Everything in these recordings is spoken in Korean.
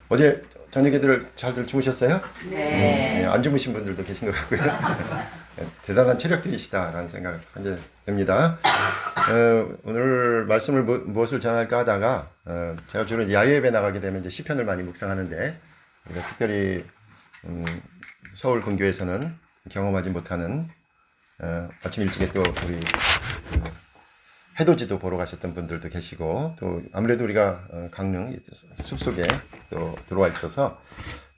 어제 저녁에들 잘들 주무셨어요? 네. 안 주무신 분들도 계신 것 같고요. 대단한 체력들이시다라는 생각하게 됩니다. 오늘 말씀을 무엇을 전할까 하다가 제가 주로 야외 예배 나가게 되면 이제 시편을 많이 묵상하는데 우리가 특별히 서울 근교에서는 경험하지 못하는 아침 일찍에 또 우리 해돋이도 보러 가셨던 분들도 계시고 또 아무래도 우리가 강릉 숲속에 또 들어와 있어서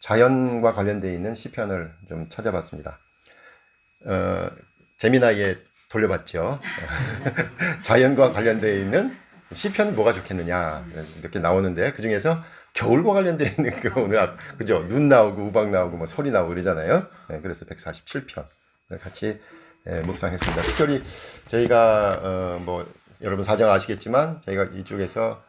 자연과 관련되어 있는 시편을 좀 찾아봤습니다. 재미나게 돌려봤죠. 자연과 관련되어 있는 시편 뭐가 좋겠느냐 이렇게 나오는데 그 중에서 겨울과 관련되어 있는 거 오늘 그죠? 눈 나오고 우박 나오고 뭐 소리 나오고 그러잖아요. 그래서 147편 같이 묵상했습니다. 특별히 저희가 뭐 여러분 사정 아시겠지만 저희가 이쪽에서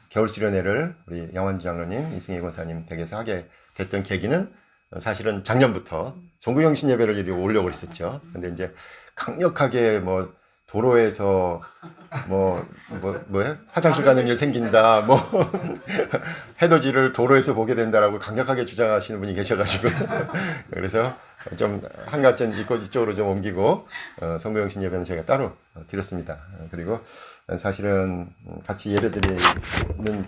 겨울 수련회를 우리 양환주 장로님, 이승희 권사님 댁에서 하게 됐던 계기는 사실은 작년부터 종구영신 예배를 이리 오려고 했었죠. 근데 이제 강력하게 뭐 도로에서 뭐야 화장실 가는 일 생긴다, 뭐 해돋이를 도로에서 보게 된다라고 강력하게 주장하시는 분이 계셔가지고 그래서 좀 한가점 이쪽으로 좀 옮기고 성구영신 예배는 저희가 따로 드렸습니다. 그리고 사실은 같이 예배드리는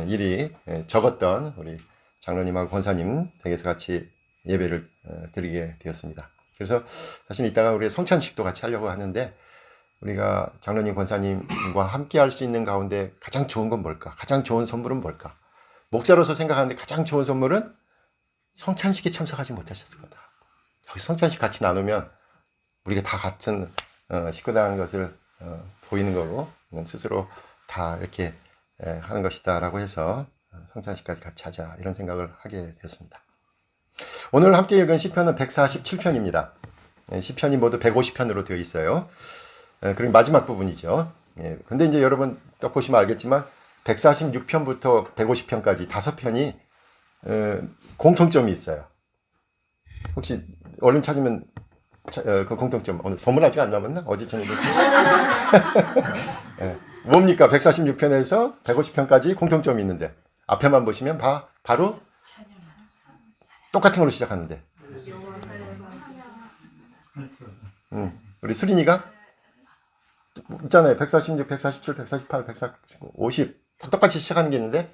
일이 적었던 우리 장로님하고 권사님 댁에서 같이 예배를 드리게 되었습니다. 그래서 사실 이따가 우리 성찬식도 같이 하려고 하는데 우리가 장로님 권사님과 함께 할 수 있는 가운데 가장 좋은 건 뭘까? 가장 좋은 선물은 뭘까? 목사로서 생각하는데 가장 좋은 선물은 성찬식에 참석하지 못하셨을 거다. 여기 성찬식 같이 나누면 우리가 다 같은 식구다라는 것을 보이는 거고 스스로 다 이렇게 하는 것이다라고 해서 성찬식까지 같이 하자 이런 생각을 하게 되었습니다. 오늘 함께 읽은 시편은 147편입니다. 시편이 모두 150편으로 되어 있어요. 그리고 마지막 부분이죠. 근데 이제 여러분 딱 보시면 알겠지만 146편부터 150편까지 5편이 공통점이 있어요. 혹시 얼른 찾으면 그 공통점 오늘 선물 아직 안 남았나? 어제 저녁에 뭡니까? 146편에서 150편까지 공통점이 있는데 앞에만 보시면 바로 똑같은 걸로 시작하는데 우리 수린이가 있잖아요. 146, 147, 148, 149, 50 다 똑같이 시작하는 게 있는데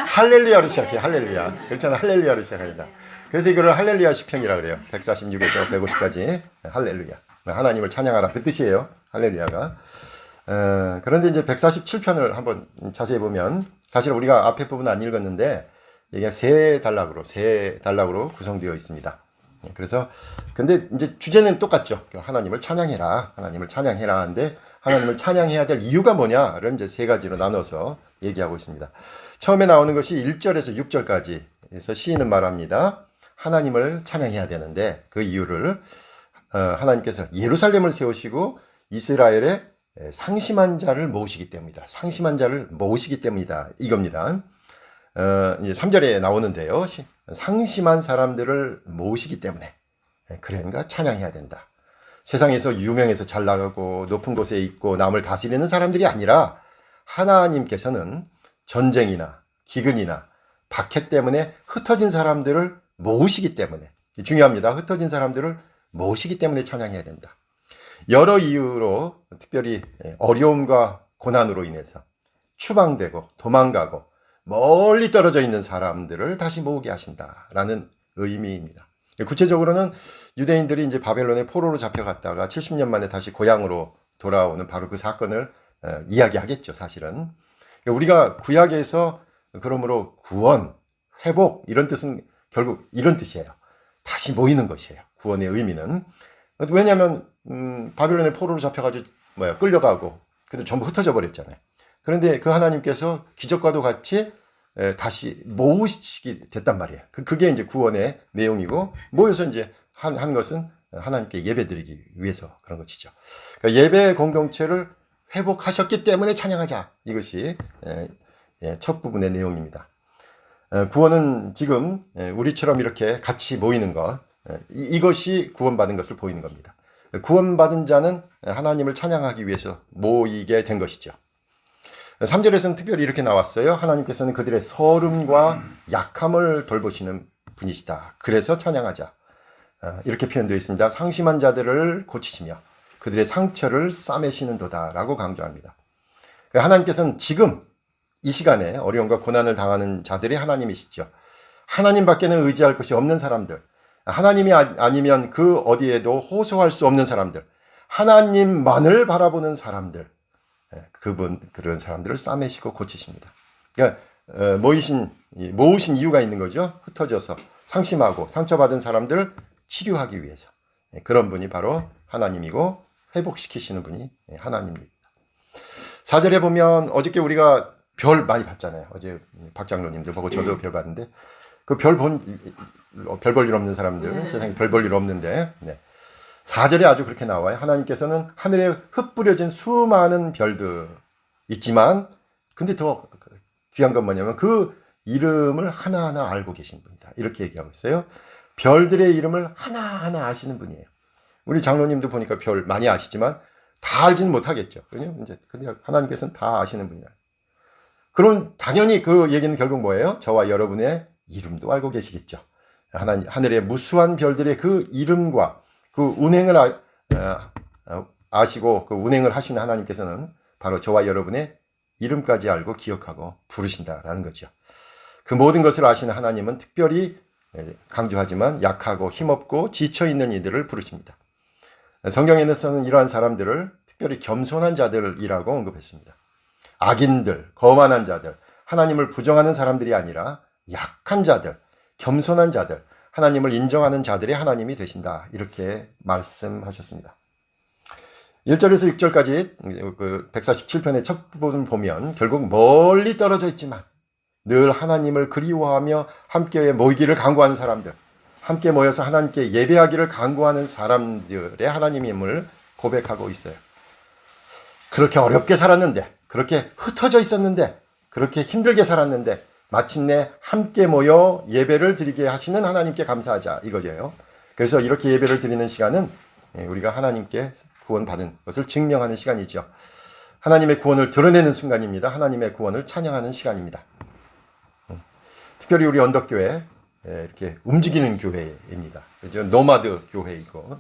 할렐루야로 시작해요. 할렐루야. 그렇잖아요. 할렐루야로 시작합니다. 그래서 이거를 할렐루야 시편이라고 그래요. 146에서 150까지 할렐루야. 하나님을 찬양하라. 그 뜻이에요. 할렐루야가. 그런데 이제 147편을 한번 자세히 보면 사실 우리가 앞에 부분 안 읽었는데 이게 세 단락으로 구성되어 있습니다. 그래서 근데 이제 주제는 똑같죠. 하나님을 찬양해라. 하나님을 찬양해라 하는데 하나님을 찬양해야 될 이유가 뭐냐를 이제 세 가지로 나눠서 얘기하고 있습니다. 처음에 나오는 것이 1절에서 6절까지 해서 시인은 말합니다. 하나님을 찬양해야 되는데 그 이유를 하나님께서 예루살렘을 세우시고 이스라엘의 상심한 자를 모으시기 때문이다. 상심한 자를 모으시기 때문이다. 이겁니다. 이제 3절에 나오는데요. 상심한 사람들을 모으시기 때문에 그러니까 찬양해야 된다. 세상에서 유명해서 잘 나가고 높은 곳에 있고 남을 다스리는 사람들이 아니라 하나님께서는 전쟁이나 기근이나 박해 때문에 흩어진 사람들을 모으시기 때문에 중요합니다. 흩어진 사람들을 모으시기 때문에 찬양해야 된다. 여러 이유로 특별히 어려움과 고난으로 인해서 추방되고 도망가고 멀리 떨어져 있는 사람들을 다시 모으게 하신다라는 의미입니다. 구체적으로는 유대인들이 이제 바벨론의 포로로 잡혀갔다가 70년 만에 다시 고향으로 돌아오는 바로 그 사건을 이야기하겠죠, 사실은. 우리가 구약에서 그러므로 구원, 회복 이런 뜻은 결국 이런 뜻이에요. 다시 모이는 것이에요. 구원의 의미는. 왜냐하면 바벨론의 포로로 잡혀가지고 끌려가고 근데 전부 흩어져 버렸잖아요. 그런데 그 하나님께서 기적과도 같이 다시 모으시게 됐단 말이에요. 그게 이제 구원의 내용이고 모여서 이제 한 것은 하나님께 예배드리기 위해서 그런 것이죠. 그러니까 예배 공동체를 회복하셨기 때문에 찬양하자. 이것이 첫 부분의 내용입니다. 구원은 지금 우리처럼 이렇게 같이 모이는 것, 이것이 구원받은 것을 보이는 겁니다. 구원받은 자는 하나님을 찬양하기 위해서 모이게 된 것이죠. 3절에서는 특별히 이렇게 나왔어요. 하나님께서는 그들의 서름과 약함을 돌보시는 분이시다. 그래서 찬양하자. 이렇게 표현되어 있습니다. 상심한 자들을 고치시며 그들의 상처를 싸매시는도다 라고 강조합니다. 하나님께서는 지금 이 시간에 어려움과 고난을 당하는 자들이 하나님이시죠. 하나님밖에는 의지할 것이 없는 사람들, 하나님이 아니면 그 어디에도 호소할 수 없는 사람들, 하나님만을 바라보는 사람들, 그런 사람들을 싸매시고 고치십니다. 그러니까 모으신 이유가 있는 거죠. 흩어져서 상심하고 상처받은 사람들 치료하기 위해서. 그런 분이 바로 하나님이고 회복시키시는 분이 하나님입니다. 4절에 보면 어저께 우리가 별 많이 봤잖아요. 어제 박장로님들 보고 저도 별 봤는데 그 별 볼 일 없는 사람들, 세상에 별 볼 일 없는데 4절에 아주 그렇게 나와요. 하나님께서는 하늘에 흩뿌려진 수많은 별들 있지만 근데 더 귀한 건 뭐냐면 그 이름을 하나하나 알고 계신 분이다. 이렇게 얘기하고 있어요. 별들의 이름을 하나하나 아시는 분이에요. 우리 장로님도 보니까 별 많이 아시지만 다 알지는 못하겠죠. 근데 하나님께서는 다 아시는 분이다. 그럼 당연히 그 얘기는 결국 뭐예요? 저와 여러분의 이름도 알고 계시겠죠. 하늘의 무수한 별들의 그 이름과 그 운행을 아시고 그 운행을 하시는 하나님께서는 바로 저와 여러분의 이름까지 알고 기억하고 부르신다라는 거죠. 그 모든 것을 아시는 하나님은 특별히 강조하지만 약하고 힘없고 지쳐있는 이들을 부르십니다. 성경에서는 이러한 사람들을 특별히 겸손한 자들이라고 언급했습니다. 악인들, 거만한 자들, 하나님을 부정하는 사람들이 아니라 약한 자들, 겸손한 자들, 하나님을 인정하는 자들이 하나님이 되신다. 이렇게 말씀하셨습니다. 1절에서 6절까지 그 147편의 첫 부분 보면 결국 멀리 떨어져 있지만 늘 하나님을 그리워하며 함께 모이기를 간구하는 사람들, 함께 모여서 하나님께 예배하기를 간구하는 사람들의 하나님임을 고백하고 있어요. 그렇게 어렵게 살았는데, 그렇게 흩어져 있었는데, 그렇게 힘들게 살았는데 마침내 함께 모여 예배를 드리게 하시는 하나님께 감사하자 이거예요. 그래서 이렇게 예배를 드리는 시간은 우리가 하나님께 구원받은 것을 증명하는 시간이죠. 하나님의 구원을 드러내는 순간입니다. 하나님의 구원을 찬양하는 시간입니다. 특별히 우리 언덕교회 이렇게 움직이는 교회입니다. 그렇죠? 노마드 교회이고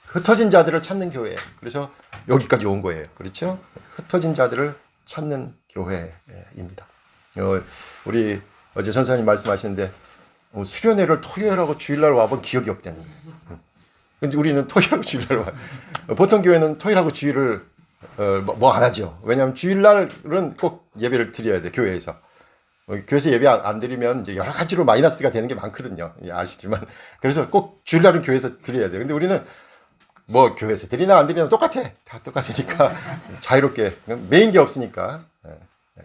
흩어진 자들을 찾는 교회. 그래서 여기까지 온 거예요. 그렇죠? 흩어진 자들을 찾는 교회입니다. 우리 어제 전사님 말씀하시는데 수련회를 토요일하고 주일날 와본 기억이 없다는 거예요. 근데 우리는 토요일하고 주일날 와요. 보통 교회는 토요일하고 주일을 뭐 안 하죠. 왜냐하면 주일날은 꼭 예배를 드려야 돼, 교회에서. 교회에서 예배 안 드리면 이제 여러 가지로 마이너스가 되는 게 많거든요. 아시지만. 그래서 꼭 주일날은 교회에서 드려야 돼. 근데 우리는 뭐 교회에서 드리나 안 드리나 똑같아. 다 똑같으니까 자유롭게 메인 게 없으니까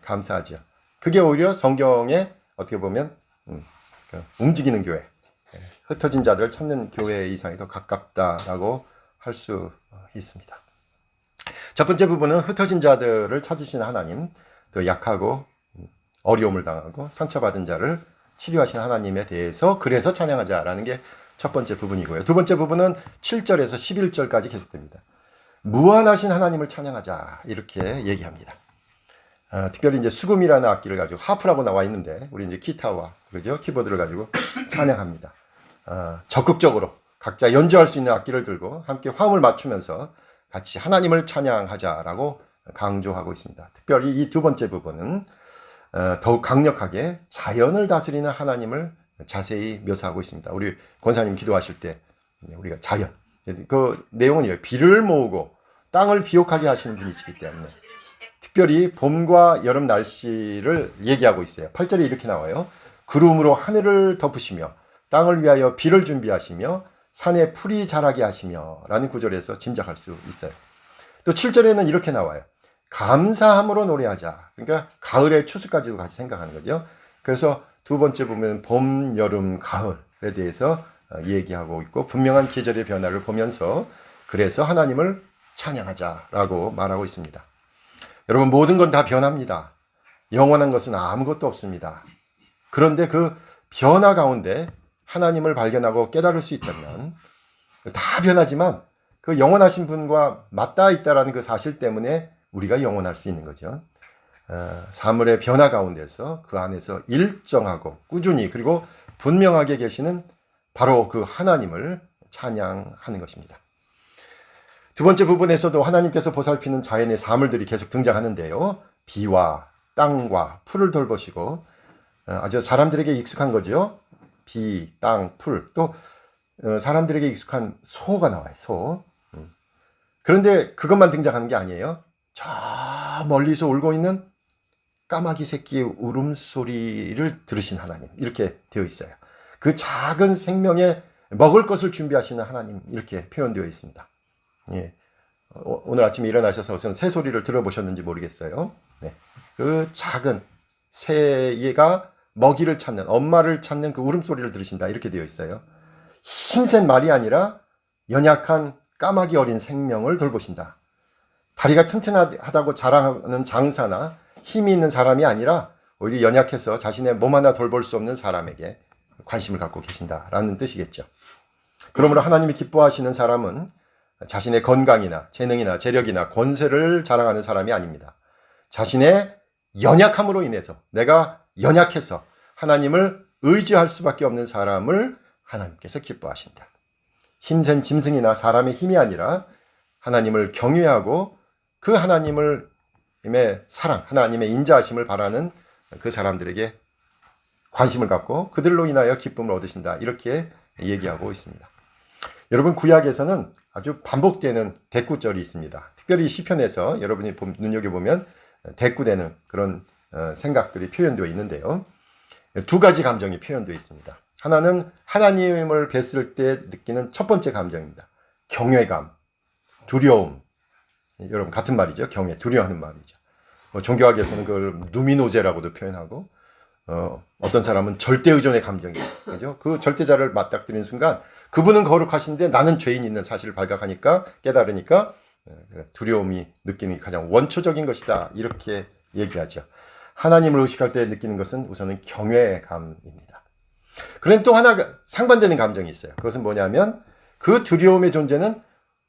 감사하죠. 그게 오히려 성경에 어떻게 보면 움직이는 교회, 흩어진 자들을 찾는 교회 이상이 더 가깝다라고 할 수 있습니다. 첫 번째 부분은 흩어진 자들을 찾으시는 하나님, 또 약하고 어려움을 당하고 상처받은 자를 치료하시는 하나님에 대해서 그래서 찬양하자라는 게 첫 번째 부분이고요. 두 번째 부분은 7절에서 11절까지 계속됩니다. 무한하신 하나님을 찬양하자 이렇게 얘기합니다. 특별히 이제 수금이라는 악기를 가지고 하프라고 나와 있는데 우리 이제 기타와 그죠 키보드를 가지고 찬양합니다. 적극적으로 각자 연주할 수 있는 악기를 들고 함께 화음을 맞추면서 같이 하나님을 찬양하자라고 강조하고 있습니다. 특별히 이 두 번째 부분은 더욱 강력하게 자연을 다스리는 하나님을 자세히 묘사하고 있습니다. 우리 권사님 기도하실 때 우리가 자연 그 내용은 이래요. 비를 모으고 땅을 비옥하게 하시는 분이시기 때문에 특별히 봄과 여름 날씨를 얘기하고 있어요. 8절에 이렇게 나와요. 구름으로 하늘을 덮으시며 땅을 위하여 비를 준비하시며 산에 풀이 자라게 하시며 라는 구절에서 짐작할 수 있어요. 또 7절에는 이렇게 나와요. 감사함으로 노래하자. 그러니까 가을의 추수까지도 같이 생각하는 거죠. 그래서 두 번째 보면 봄, 여름, 가을에 대해서 얘기하고 있고 분명한 계절의 변화를 보면서 그래서 하나님을 찬양하자라고 말하고 있습니다. 여러분 모든 건 다 변합니다. 영원한 것은 아무것도 없습니다. 그런데 그 변화 가운데 하나님을 발견하고 깨달을 수 있다면 다 변하지만 그 영원하신 분과 맞닿아 있다라는 그 사실 때문에 우리가 영원할 수 있는 거죠. 사물의 변화 가운데서 그 안에서 일정하고 꾸준히 그리고 분명하게 계시는 바로 그 하나님을 찬양하는 것입니다. 두 번째 부분에서도 하나님께서 보살피는 자연의 사물들이 계속 등장하는데요. 비와 땅과 풀을 돌보시고 아주 사람들에게 익숙한 거죠. 비, 땅, 풀, 또 사람들에게 익숙한 소가 나와요. 소. 그런데 그것만 등장하는 게 아니에요. 저 멀리서 울고 있는 까마귀 새끼의 울음소리를 들으신 하나님, 이렇게 되어 있어요. 그 작은 생명에 먹을 것을 준비하시는 하나님, 이렇게 표현되어 있습니다. 예. 오늘 아침에 일어나셔서 우선 새 소리를 들어보셨는지 모르겠어요. 네. 그 작은 새가 먹이를 찾는, 엄마를 찾는 그 울음소리를 들으신다, 이렇게 되어 있어요. 힘센 말이 아니라 연약한 까마귀 어린 생명을 돌보신다. 다리가 튼튼하다고 자랑하는 장사나 힘이 있는 사람이 아니라 오히려 연약해서 자신의 몸 하나 돌볼 수 없는 사람에게 관심을 갖고 계신다라는 뜻이겠죠. 그러므로 하나님이 기뻐하시는 사람은 자신의 건강이나 재능이나 재력이나 권세를 자랑하는 사람이 아닙니다. 자신의 연약함으로 인해서, 내가 연약해서 하나님을 의지할 수밖에 없는 사람을 하나님께서 기뻐하신다. 힘센 짐승이나 사람의 힘이 아니라 하나님을 경외하고 그 하나님의 사랑, 하나님의 인자하심을 바라는 그 사람들에게 관심을 갖고 그들로 인하여 기쁨을 얻으신다. 이렇게 얘기하고 있습니다. 여러분, 구약에서는 아주 반복되는 대꾸절이 있습니다. 특별히 시편에서 여러분이 눈여겨보면 대꾸되는 그런 생각들이 표현되어 있는데요. 두 가지 감정이 표현되어 있습니다. 하나는 하나님을 뵀을 때 느끼는 첫 번째 감정입니다. 경외감, 두려움. 여러분 같은 말이죠. 경외, 두려워하는 마음이죠. 종교학에서는 그걸 누미노제라고도 표현하고 어떤 사람은 절대 의존의 감정이죠. 그죠? 그 절대자를 맞닥뜨리는 순간 그분은 거룩하신데 나는 죄인 있는 사실을 발각하니까 깨달으니까 두려움이 느끼는 게 가장 원초적인 것이다. 이렇게 얘기하죠. 하나님을 의식할 때 느끼는 것은 우선은 경외감입니다. 그런데 또 하나 상반되는 감정이 있어요. 그것은 뭐냐면 그 두려움의 존재는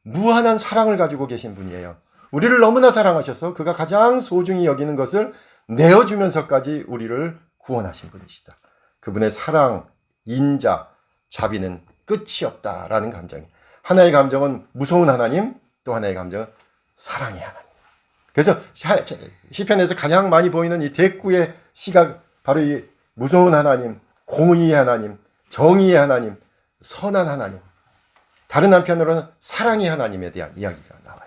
무한한 사랑을 가지고 계신 분이에요. 우리를 너무나 사랑하셔서 그가 가장 소중히 여기는 것을 내어주면서까지 우리를 구원하신 분이시다. 그분의 사랑, 인자, 자비는 끝이 없다라는 감정이. 하나의 감정은 무서운 하나님, 또 하나의 감정은 사랑의 하나님. 그래서 시편에서 가장 많이 보이는 이 대꾸의 시각, 바로 이 무서운 하나님, 공의의 하나님, 정의의 하나님, 선한 하나님. 다른 한편으로는 사랑의 하나님에 대한 이야기가 나와요.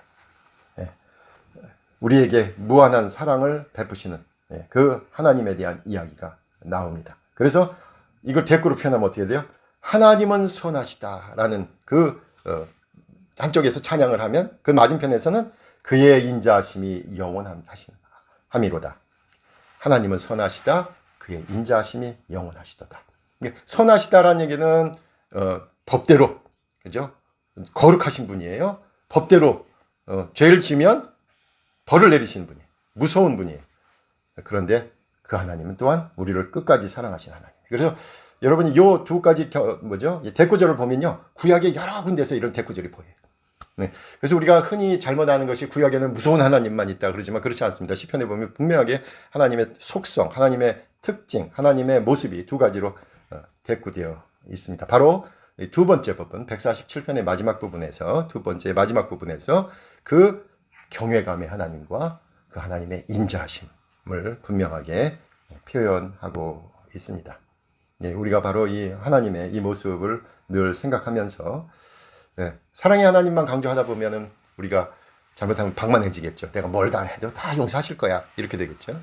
우리에게 무한한 사랑을 베푸시는 그 하나님에 대한 이야기가 나옵니다. 그래서 이걸 대꾸로 표현하면 어떻게 돼요? 하나님은 선하시다라는 그 한쪽에서 찬양을 하면 그 맞은편에서는 그의 인자하심이 영원함이로다. 하나님은 선하시다. 그의 인자하심이 영원하시도다. 선하시다라는 얘기는 법대로, 그죠? 거룩하신 분이에요. 법대로 죄를 지면 벌을 내리시는 분이에요. 무서운 분이에요. 그런데 그 하나님은 또한 우리를 끝까지 사랑하신 하나님. 그래서 여러분이 요 두 가지 대꾸절을 보면요, 구약의 여러 군데서 이런 대꾸절이 보여요. 네. 그래서 우리가 흔히 잘못 아는 것이 구약에는 무서운 하나님만 있다 그러지만 그렇지 않습니다. 시편에 보면 분명하게 하나님의 속성, 하나님의 특징, 하나님의 모습이 두 가지로 대꾸되어 있습니다. 바로 두 번째 부분, 147편의 마지막 부분에서, 두 번째 마지막 부분에서 그 경외감의 하나님과 그 하나님의 인자하심을 분명하게 표현하고 있습니다. 우리가 바로 이 하나님의 이 모습을 늘 생각하면서 사랑의 하나님만 강조하다 보면은 우리가 잘못하면 방만해지겠죠. 내가 뭘 다 해도 다 용서하실 거야. 이렇게 되겠죠.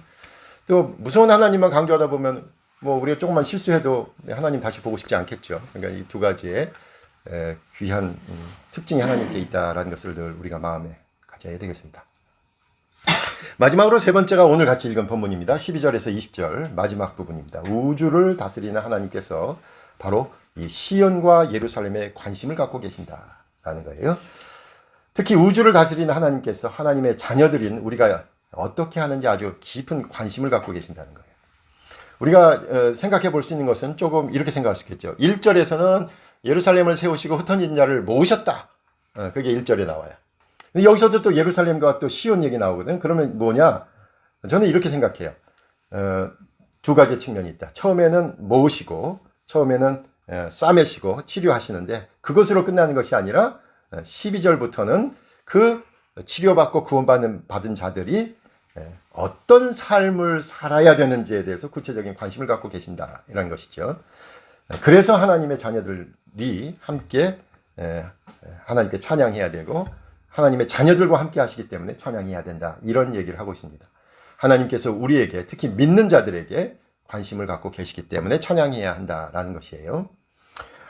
또 무서운 하나님만 강조하다 보면 뭐 우리가 조금만 실수해도 하나님 다시 보고 싶지 않겠죠. 그러니까 이 두 가지의 귀한 특징이 하나님께 있다라는 것을 늘 우리가 마음에 가져야 되겠습니다. 마지막으로 세 번째가 오늘 같이 읽은 본문입니다. 12절에서 20절 마지막 부분입니다. 우주를 다스리는 하나님께서 바로 이 시온과 예루살렘에 관심을 갖고 계신다라는 거예요. 특히 우주를 다스리는 하나님께서 하나님의 자녀들인 우리가 어떻게 하는지 아주 깊은 관심을 갖고 계신다는 거예요. 우리가 생각해 볼 수 있는 것은 조금 이렇게 생각할 수 있겠죠. 1절에서는 예루살렘을 세우시고 흩어진 자를 모으셨다. 그게 1절에 나와요. 근데 여기서도 또 예루살렘과 또 시온 얘기 나오거든. 그러면 뭐냐? 저는 이렇게 생각해요. 두 가지 측면이 있다. 처음에는 모으시고, 처음에는 싸매시고 치료하시는데 그것으로 끝나는 것이 아니라 12절부터는 그 치료받고 구원받은 자들이 어떤 삶을 살아야 되는지에 대해서 구체적인 관심을 갖고 계신다라는 것이죠. 그래서 하나님의 자녀들이 함께 하나님께 찬양해야 되고 하나님의 자녀들과 함께 하시기 때문에 찬양해야 된다. 이런 얘기를 하고 있습니다. 하나님께서 우리에게 특히 믿는 자들에게 관심을 갖고 계시기 때문에 찬양해야 한다라는 것이에요.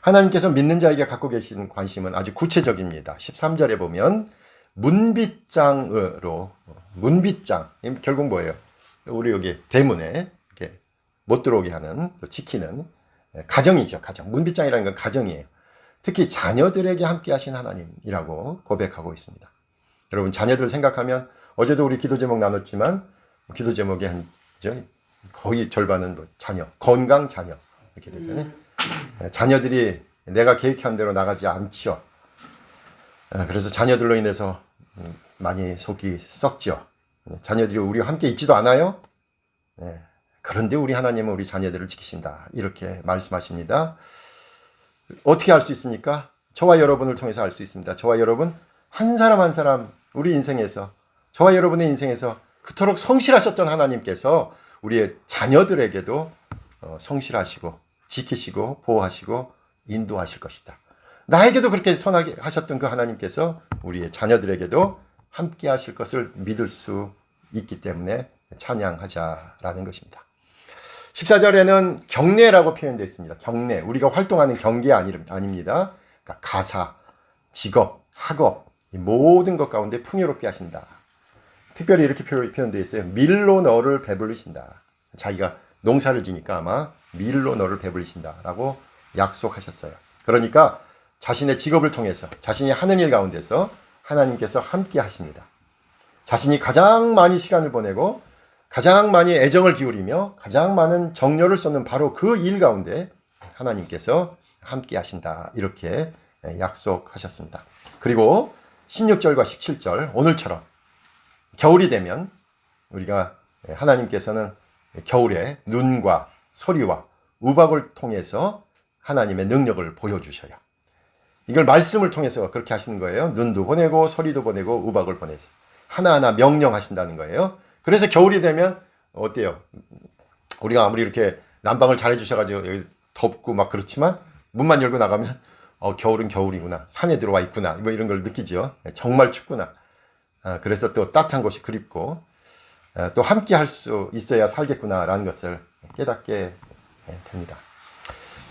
하나님께서 믿는 자에게 갖고 계신 관심은 아주 구체적입니다. 13절에 보면 문빗장으로 문빗장 결국 뭐예요? 우리 여기 대문에 이렇게 못 들어오게 하는 지키는 가정이죠. 가정. 문빗장이라는 건 가정이에요. 특히 자녀들에게 함께 하신 하나님이라고 고백하고 있습니다. 여러분 자녀들 생각하면 어제도 우리 기도 제목 나눴지만 기도 제목의 한 거의 절반은 뭐 자녀, 건강 자녀 이렇게 되잖아요. 자녀들이 내가 계획한 대로 나가지 않지요. 그래서 자녀들로 인해서 많이 속이 썩죠. 자녀들이 우리와 함께 있지도 않아요. 그런데 우리 하나님은 우리 자녀들을 지키신다. 이렇게 말씀하십니다. 어떻게 알 수 있습니까? 저와 여러분을 통해서 알 수 있습니다. 저와 여러분 한 사람 한 사람 우리 인생에서 저와 여러분의 인생에서 그토록 성실하셨던 하나님께서 우리의 자녀들에게도 성실하시고 지키시고 보호하시고 인도하실 것이다. 나에게도 그렇게 선하게 하셨던 그 하나님께서 우리의 자녀들에게도 함께 하실 것을 믿을 수 있기 때문에 찬양하자라는 것입니다. 14절에는 경례라고 표현되어 있습니다. 경례, 우리가 활동하는 경계 아닙니다. 그러니까 가사, 직업, 학업 이 모든 것 가운데 풍요롭게 하신다. 특별히 이렇게 표현되어 있어요. 밀로 너를 배불리신다. 자기가 농사를 지니까 아마 밀로 너를 배불리신다라고 약속하셨어요. 그러니까 자신의 직업을 통해서 자신이 하는 일 가운데서 하나님께서 함께 하십니다. 자신이 가장 많이 시간을 보내고 가장 많이 애정을 기울이며 가장 많은 정열을 쏟는 바로 그 일 가운데 하나님께서 함께 하신다. 이렇게 약속하셨습니다. 그리고 16절과 17절 오늘처럼 겨울이 되면 우리가 하나님께서는 겨울에 눈과 서리와 우박을 통해서 하나님의 능력을 보여주셔요. 이걸 말씀을 통해서 그렇게 하시는 거예요. 눈도 보내고 서리도 보내고 우박을 보내서 하나하나 명령하신다는 거예요. 그래서 겨울이 되면 어때요? 우리가 아무리 이렇게 난방을 잘 해주셔가지고 여기 덥고 막 그렇지만 문만 열고 나가면 겨울은 겨울이구나. 산에 들어와 있구나. 뭐 이런 걸 느끼죠. 정말 춥구나. 그래서 또 따뜻한 곳이 그립고 또 함께 할 수 있어야 살겠구나라는 것을 깨닫게 됩니다.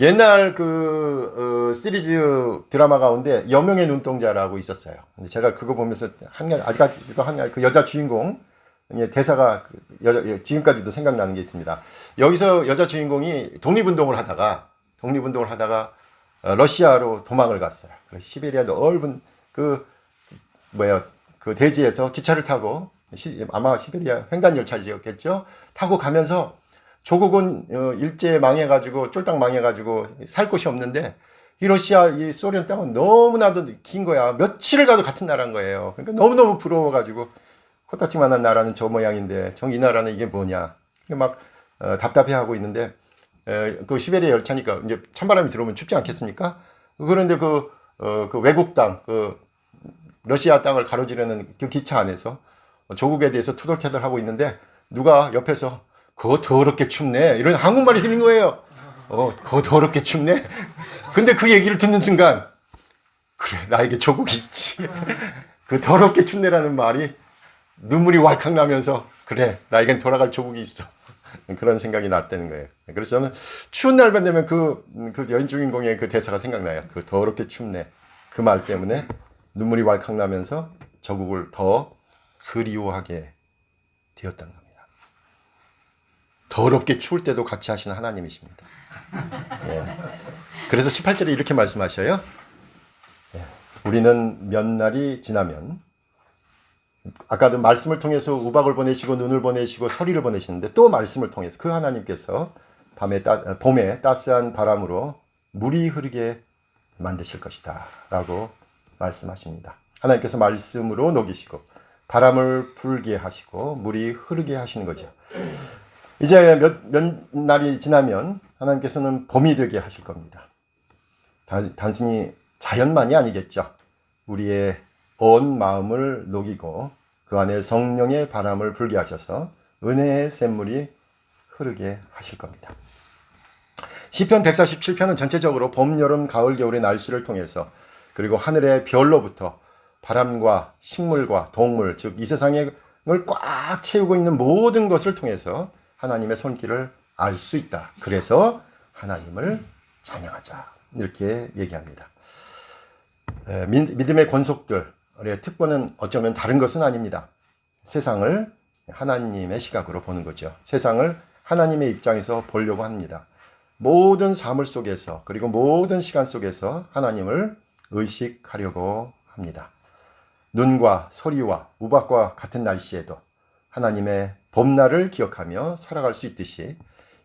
옛날 그 시리즈 드라마 가운데 여명의 눈동자라고 있었어요. 제가 그거 보면서 그 여자 주인공 대사가 지금까지도 생각나는 게 있습니다. 여기서 여자 주인공이 독립운동을 하다가 러시아로 도망을 갔어요. 시베리아 넓은 그 대지에서 기차를 타고 아마 시베리아 횡단 열차지였겠죠. 타고 가면서 조국은 일제 망해가지고 쫄딱 망해가지고 살 곳이 없는데 이 러시아 이 소련 땅은 너무나도 긴 거야. 며칠을 가도 같은 나라인 거예요. 그러니까 너무너무 부러워가지고 코딱지만한 나라는 저 모양인데 이 나라는 이게 뭐냐 막 답답해하고 있는데 그 시베리아 열차니까 이제 찬바람이 들어오면 춥지 않겠습니까? 그런데 그 외국 땅 러시아 땅을 가로지르는 그 기차 안에서 조국에 대해서 투덜투덜하고 있는데 누가 옆에서 그거 더럽게 춥네 이런 한국말이 들린 거예요. 그거 더럽게 춥네. 근데 그 얘기를 듣는 순간 그래 나에게 조국이 있지. 그 더럽게 춥네라는 말이 눈물이 왈칵 나면서 그래 나에겐 돌아갈 조국이 있어. 그런 생각이 났다는 거예요. 그래서 저는 추운 날만 되면 그 여인 주인공의 그 대사가 생각나요. 그 더럽게 춥네. 그 말 때문에 눈물이 왈칵 나면서 조국을 더 그리워하게 되었다는 겁니다. 더럽게 추울 때도 같이 하시는 하나님이십니다. 그래서 18절에 이렇게 말씀하셔요. 우리는 몇 날이 지나면 아까도 말씀을 통해서 우박을 보내시고 눈을 보내시고 서리를 보내시는데 또 말씀을 통해서 그 하나님께서 봄에 따스한 바람으로 물이 흐르게 만드실 것이다 라고 말씀하십니다. 하나님께서 말씀으로 녹이시고 바람을 불게 하시고 물이 흐르게 하시는 거죠. 이제 몇 날이 지나면 하나님께서는 봄이 되게 하실 겁니다. 단순히 자연만이 아니겠죠. 우리의 온 마음을 녹이고 그 안에 성령의 바람을 불게 하셔서 은혜의 샘물이 흐르게 하실 겁니다. 시편 147편은 전체적으로 봄, 여름, 가을, 겨울의 날씨를 통해서 그리고 하늘의 별로부터 바람과 식물과 동물, 즉 이 세상을 꽉 채우고 있는 모든 것을 통해서 하나님의 손길을 알 수 있다. 그래서 하나님을 찬양하자. 이렇게 얘기합니다. 믿음의 권속들의 특권은 어쩌면 다른 것은 아닙니다. 세상을 하나님의 시각으로 보는 거죠. 세상을 하나님의 입장에서 보려고 합니다. 모든 사물 속에서 그리고 모든 시간 속에서 하나님을 의식하려고 합니다. 눈과 소리와 우박과 같은 날씨에도 하나님의 봄날을 기억하며 살아갈 수 있듯이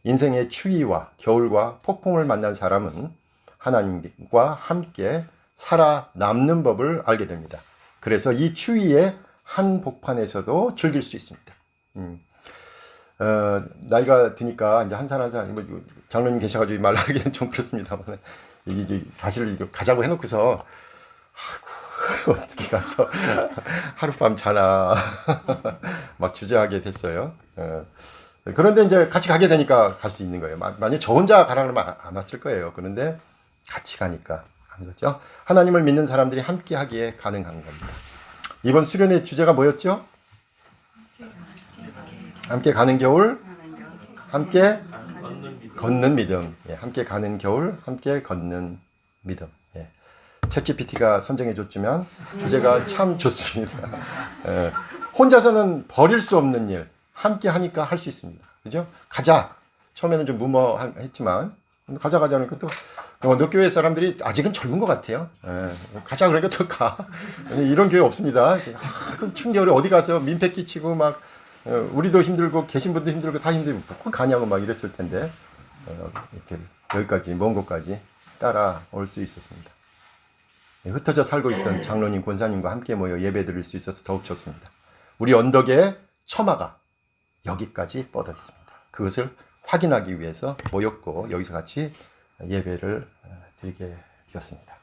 인생의 추위와 겨울과 폭풍을 만난 사람은 하나님과 함께 살아남는 법을 알게 됩니다. 그래서 이 추위의 한복판에서도 즐길 수 있습니다. 나이가 드니까 이제 한 살 한 살, 장로님 계셔가지고 말하기는 좀 그렇습니다만, 이게 사실 가자고 해놓고서, 아이고, 어떻게 가서 하룻밤 자나, 막 주저하게 됐어요. 그런데 이제 같이 가게 되니까 갈 수 있는 거예요. 만약에 저 혼자 가라 그러면 안 왔을 거예요. 그런데 같이 가니까 하는 거죠. 하나님을 믿는 사람들이 함께 하기에 가능한 겁니다. 이번 수련의 주제가 뭐였죠? 함께 가는 겨울, 함께 걷는 믿음. 예, 함께 가는 겨울, 함께 걷는 믿음. 예. 챗GPT가 선정해 줬지만 주제가 참 좋습니다. 예. 혼자서는 버릴 수 없는 일, 함께 하니까 할 수 있습니다. 그죠? 가자. 처음에는 좀 무모했지만 가자 그러니까 또 어느 교회 사람들이 아직은 젊은 것 같아요. 예. 가자 그러니까 또 가. 이런 교회 없습니다. 그럼 추운 겨울에 어디 가서 민폐 끼치고 막 우리도 힘들고 계신 분도 힘들고 다 힘들고 꼭 가냐고 막 이랬을 텐데 이렇게 여기까지 먼 곳까지 따라올 수 있었습니다. 흩어져 살고 있던 장로님, 권사님과 함께 모여 예배 드릴 수 있어서 더욱 좋습니다. 우리 언덕에 처마가 여기까지 뻗어 있습니다. 그것을 확인하기 위해서 모였고 여기서 같이 예배를 드리게 되었습니다.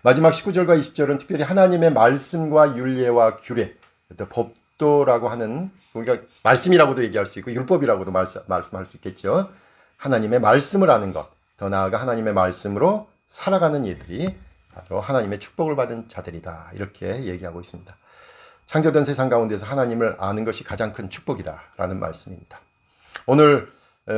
마지막 19절과 20절은 특별히 하나님의 말씀과 율례와 규례, 또 법도라고 하는, 우리가 말씀이라고도 얘기할 수 있고 율법이라고도 말씀할 수 있겠죠. 하나님의 말씀을 아는 것, 더 나아가 하나님의 말씀으로 살아가는 이들이 바로 하나님의 축복을 받은 자들이다. 이렇게 얘기하고 있습니다. 창조된 세상 가운데서 하나님을 아는 것이 가장 큰 축복이다라는 말씀입니다. 오늘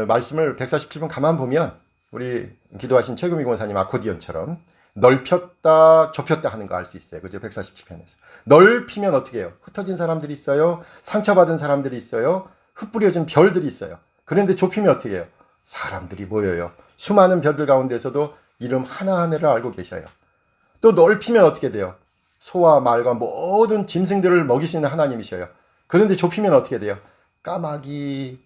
말씀을 147번 가만 보면 우리 기도하신 최금희 권사님 아코디언처럼 넓혔다 좁혔다 하는 거 알 수 있어요. 그죠? 147편에서. 넓히면 어떻게 해요? 흩어진 사람들이 있어요. 상처받은 사람들이 있어요. 흩뿌려진 별들이 있어요. 그런데 좁히면 어떻게 해요? 사람들이 모여요. 수많은 별들 가운데서도 이름 하나하나를 알고 계셔요. 또 넓히면 어떻게 돼요? 소와 말과 모든 짐승들을 먹이시는 하나님이셔요. 그런데 좁히면 어떻게 돼요? 까마귀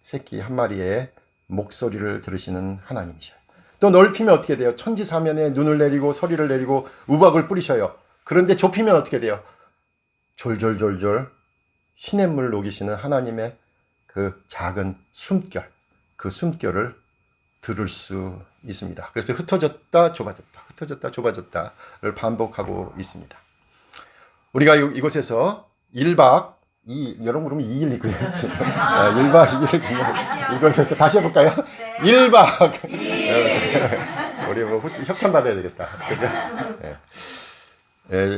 새끼 한 마리의 목소리를 들으시는 하나님이셔요. 또 넓히면 어떻게 돼요? 천지사면에 눈을 내리고 소리를 내리고 우박을 뿌리셔요. 그런데 좁히면 어떻게 돼요? 졸졸졸졸 시냇물 녹이시는 하나님의 그 작은 숨결, 그 숨결을 들을 수 있습니다. 그래서 흩어졌다 좁아졌다, 흩어졌다 좁아졌다를 반복하고 있습니다. 우리가 이곳에서 1박 2일, 여러분 그러면 2일 그래야지. 1박 2일 이곳에서 다시 해볼까요? 네. 1박 2일. 우리 뭐 협찬 받아야 되겠다.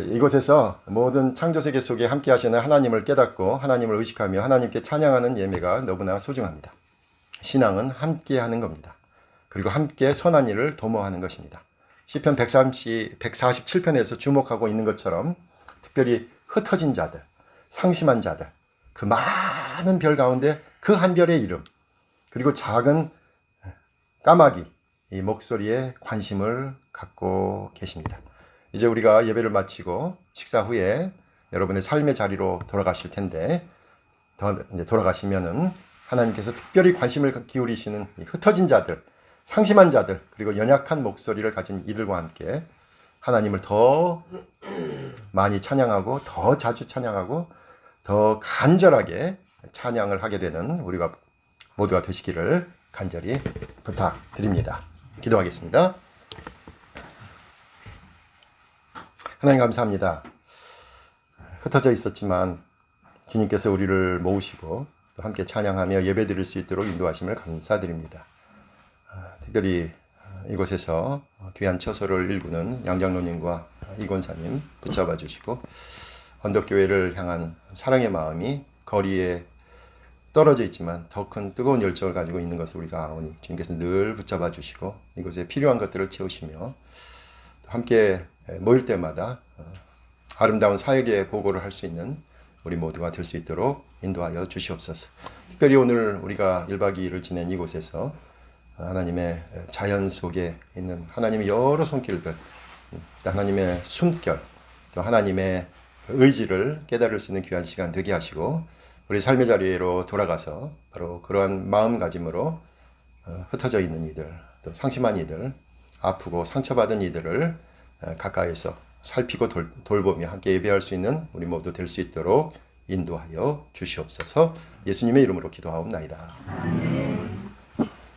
이곳에서 모든 창조세계 속에 함께 하시는 하나님을 깨닫고 하나님을 의식하며 하나님께 찬양하는 예배가 너무나 소중합니다. 신앙은 함께 하는 겁니다. 그리고 함께 선한 일을 도모하는 것입니다. 시편 147편에서 주목하고 있는 것처럼 특별히 흩어진 자들, 상심한 자들, 그 많은 별 가운데 그 한 별의 이름, 그리고 작은 까마귀 이 목소리에 관심을 갖고 계십니다. 이제 우리가 예배를 마치고 식사 후에 여러분의 삶의 자리로 돌아가실 텐데, 이제 돌아가시면은 하나님께서 특별히 관심을 기울이시는 흩어진 자들, 상심한 자들, 그리고 연약한 목소리를 가진 이들과 함께 하나님을 더 많이 찬양하고 더 자주 찬양하고 더 간절하게 찬양을 하게 되는 우리가 모두가 되시기를 간절히 부탁드립니다. 기도하겠습니다. 하나님 감사합니다. 흩어져 있었지만 주님께서 우리를 모으시고 또 함께 찬양하며 예배드릴 수 있도록 인도하심을 감사드립니다. 특별히 이곳에서 귀한 처소를 일구는 양장로님과 이권사님 붙잡아 주시고 언덕교회를 향한 사랑의 마음이 거리에 떨어져 있지만 더 큰 뜨거운 열정을 가지고 있는 것을 우리가 아오니 주님께서 늘 붙잡아 주시고 이곳에 필요한 것들을 채우시며 함께 모일 때마다 아름다운 사역의 보고를 할 수 있는 우리 모두가 될 수 있도록 인도하여 주시옵소서. 특별히 오늘 우리가 1박 2일을 지낸 이곳에서 하나님의 자연 속에 있는 하나님의 여러 손길들, 하나님의 숨결, 또 하나님의 의지를 깨달을 수 있는 귀한 시간 되게 하시고 우리 삶의 자리로 돌아가서 바로 그러한 마음가짐으로 흩어져 있는 이들, 또 상심한 이들, 아프고 상처받은 이들을 가까이서 살피고 돌보며 함께 예배할 수 있는 우리 모두 될 수 있도록 인도하여 주시옵소서. 예수님의 이름으로 기도하옵나이다. 아멘.